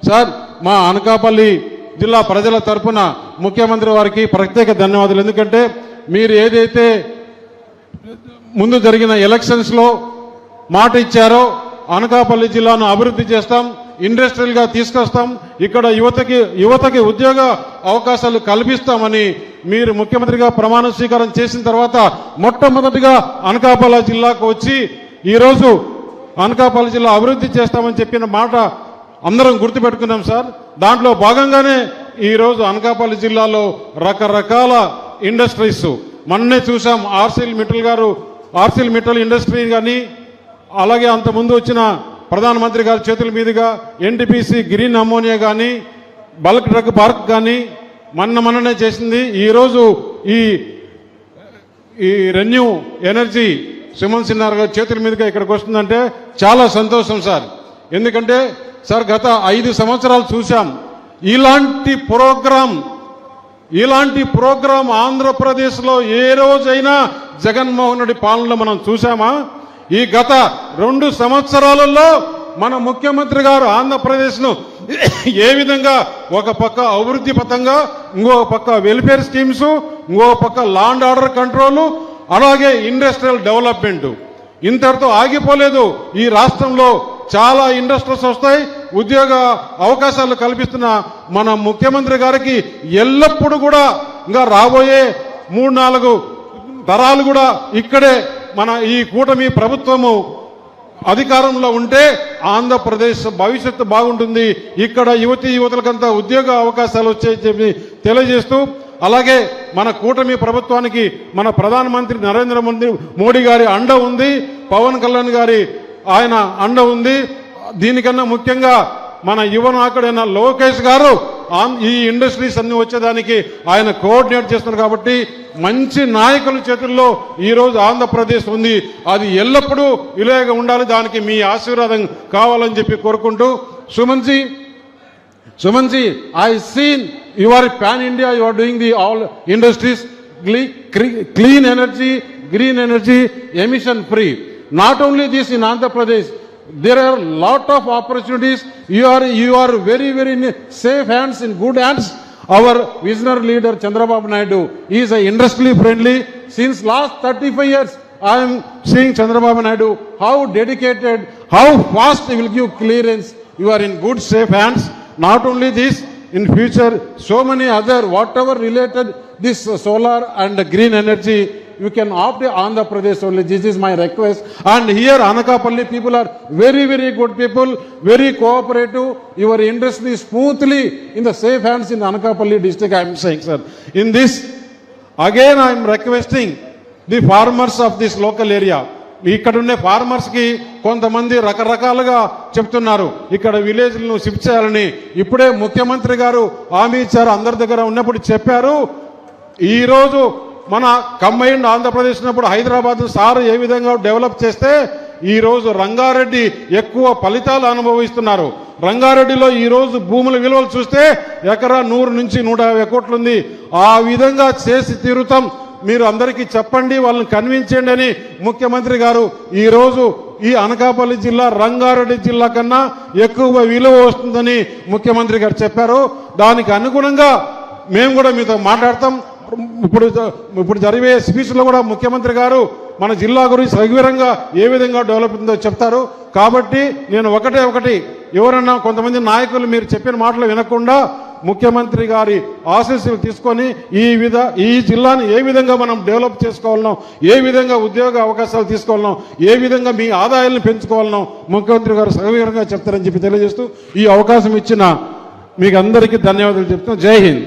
Sir మా అనకాపల్లి జిల్లా ప్రజల తరపున ముఖ్యమంత్రి వారికి ప్రత్యేక ధన్యవాదాలు. ఎందుకంటే మీరు ఏదైతే ముందు జరిగిన ఎలక్షన్స్లో మాట ఇచ్చారో అనకాపల్లి జిల్లాను అభివృద్ధి చేస్తాం, ఇండస్ట్రియల్గా తీసుకొస్తాం, ఇక్కడ యువతకి ఉద్యోగ అవకాశాలు కల్పిస్తామని మీరు ముఖ్యమంత్రిగా ప్రమాణ స్వీకారం చేసిన తర్వాత మొట్టమొదటిగా అనకాపల్లి జిల్లాకు వచ్చి ఈరోజు అనకాపల్లి జిల్లా అభివృద్ధి చేస్తామని చెప్పిన మాట అందరం గుర్తుపెట్టుకున్నాం సార్. దాంట్లో భాగంగానే ఈరోజు అనకాపల్లి జిల్లాలో రకరకాల ఇండస్ట్రీస్ మొన్నే చూసాం. ఆర్సిల్ మిట్టల్ ఇండస్ట్రీ కానీ, అలాగే అంతకుముందు వచ్చిన ప్రధానమంత్రి గారి చేతుల మీదుగా ఎన్టీపీసీ గ్రీన్ అమోనియా కానీ, బల్క్ డ్రగ్ పార్క్ కానీ మొన్ననే చేసింది. ఈరోజు ఈ రెన్యూ ఎనర్జీ సుమన్ సిన్హార్ గారి చేతుల మీదుగా ఇక్కడికి వస్తుందంటే చాలా సంతోషం సార్. ఎందుకంటే సార్ గత 5 సంవత్సరాలు చూసాం ఇలాంటి ప్రోగ్రాం ఆంధ్రప్రదేశ్లో ఏ రోజైనా జగన్మోహన్ రెడ్డి పాలనలో మనం చూసామా? ఈ గత 2 సంవత్సరాలలో మన ముఖ్యమంత్రి గారు ఆంధ్రప్రదేశ్ను ఏ విధంగా ఒక పక్క అభివృద్ధి పథంగా, ఇంకో పక్క వెల్ఫేర్ స్కీమ్స్, ఇంకో పక్క లా అండ్ ఆర్డర్ కంట్రోలు, అలాగే ఇండస్ట్రియల్ డెవలప్మెంట్ ఇంతటితో ఆగిపోలేదు. ఈ రాష్ట్రంలో చాలా ఇండస్ట్రీస్ వస్తాయి, ఉద్యోగ అవకాశాలు కల్పిస్తున్న మన ముఖ్యమంత్రి గారికి ఎల్లప్పుడూ కూడా ఇంకా రాబోయే 3-4 తరాలు కూడా ఇక్కడే మన ఈ కూటమి ప్రభుత్వము అధికారంలో ఉంటే ఆంధ్రప్రదేశ్ భవిష్యత్తు బాగుంటుంది, ఇక్కడ యువతులకంతా ఉద్యోగ అవకాశాలు వచ్చాయని చెప్పి తెలియజేస్తూ, అలాగే మన కూటమి ప్రభుత్వానికి మన ప్రధానమంత్రి నరేంద్ర మోడీ గారి అండ ఉంది, పవన్ కళ్యాణ్ గారి ఆయన అండ ఉంది. దీనికన్నా ముఖ్యంగా మన యువ నాయకుడైన లోకేష్ గారు ఈ ఇండస్ట్రీస్ అన్ని వచ్చేదానికి ఆయన కోఆర్డినేట్ చేస్తున్నారు. కాబట్టి మంచి నాయకుల చేతుల్లో ఈరోజు ఆంధ్రప్రదేశ్ ఉంది. అది ఎల్లప్పుడూ ఇలాగే ఉండాలి, దానికి మీ ఆశీర్వాదం కావాలని చెప్పి కోరుకుంటూ, Suman ji, I seen you are pan India, you are doing the all industries, clean energy, green energy, emission free. Not only this in Andhra Pradesh, there are lot of opportunities. You are very safe hands, in good hands. Our visionary leader Chandrababu Naidu is a industry friendly. Since last 35 years, I am seeing Chandrababu Naidu how dedicated, how fast he will give clearance. You are in good safe hands. Not only this, in future so many other whatever related this solar and green energy, you can opt Andhra Pradesh only. This is my request. And here Anakapalli people are very good people, very cooperative. Your industry is smoothly in the safe hands in Anakapalli district, I am saying, sir. In this, again I am requesting the farmers of this local area. ఇక్కడ ఉండే farmers కి కొంతమంది రకరకాలుగా చెప్తున్నారు ఇక్కడ విలేజ్లను shift చేయాలని. ఇప్పుడే ముఖ్యమంత్రి గారు హామీ ఇచ్చారు, అందరి దగ్గర ఉన్నప్పుడు చెప్పారు. ఈరోజు మన కంబైన్డ్ ఆంధ్రప్రదేశ్ ఉన్నప్పుడు హైదరాబాద్ సార్ ఏ విధంగా డెవలప్ చేస్తే ఈరోజు రంగారెడ్డి ఎక్కువ ఫలితాలు అనుభవిస్తున్నారు. రంగారెడ్డిలో ఈరోజు భూముల విలువలు చూస్తే ఎకరా 100 నుంచి 150 కోట్లు ఉంది. ఆ విధంగా చేసి తీరుతాం, మీరు అందరికీ చెప్పండి, వాళ్ళని కన్విన్స్ చేయండి అని ముఖ్యమంత్రి గారు ఈరోజు ఈ అనకాపల్లి జిల్లా రంగారెడ్డి జిల్లా కన్నా ఎక్కువ విలువ వస్తుందని ముఖ్యమంత్రి గారు చెప్పారు. దానికి అనుగుణంగా మేము కూడా మీతో మాట్లాడతాం. ఇప్పుడు జరిగే స్పీచ్లో కూడా ముఖ్యమంత్రి గారు మన జిల్లా గురించి సవివరంగా ఏ విధంగా డెవలప్ అవుతుందో చెప్తారు. కాబట్టి నేను ఒకటి ఎవరన్నా కొంతమంది నాయకులు మీరు చెప్పిన మాటలు వినకుండా ముఖ్యమంత్రి గారి ఆశీస్సులు తీసుకొని ఈ జిల్లాని ఏ విధంగా మనం డెవలప్ చేసుకోవాలనో, ఏ విధంగా ఉద్యోగ అవకాశాలు తీసుకోవాలనో, ఏ విధంగా మీ ఆదాయాలను పెంచుకోవాలనో ముఖ్యమంత్రి గారు సవివరంగా చెప్తారని చెప్పి తెలియజేస్తూ ఈ అవకాశం ఇచ్చిన మీకు అందరికీ ధన్యవాదాలు చెప్తున్నాను. జై హింద్.